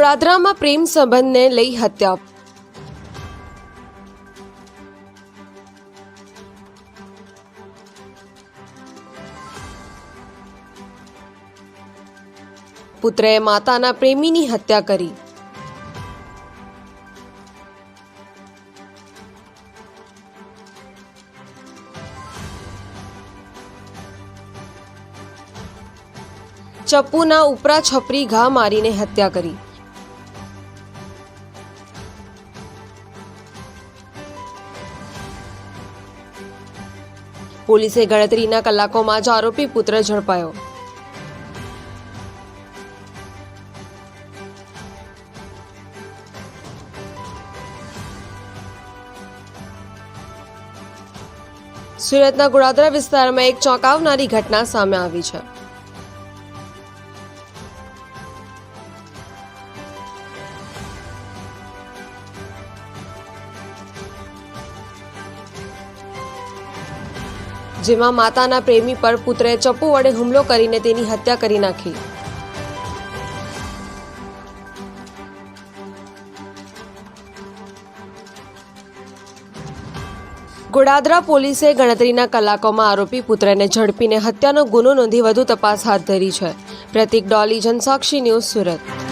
ગોળાદરામાં પ્રેમ સંબંધને લઈ હત્યા. પુત્રએ માતાના પ્રેમીની હત્યા કરી. ચપ્પુના ઉપરા છપરી ઘા મારીને હત્યા કરી. પોલીસે ગણતરીના કલાકોમાં જ આરોપી પુત્ર ઝડપાયો. સુરતના ગોળાદરા વિસ્તારમાં એક ચોંકાવનારી ઘટના સામે આવી છે. જેમાં માતાના પ્રેમી પર પુત્રએ ચપ્પુ વડે હુમલો કરીને તેની હત્યા કરી નાખી. ગોળાદરા પોલીસે ગણતરીના કલાકોમાં આરોપી પુત્રને ઝડપીને હત્યાનો ગુનો નોંધી વધુ તપાસ હાથ ધરી છે. પ્રતિક ડોલી, જનસાક્ષી ન્યૂઝ, સુરત.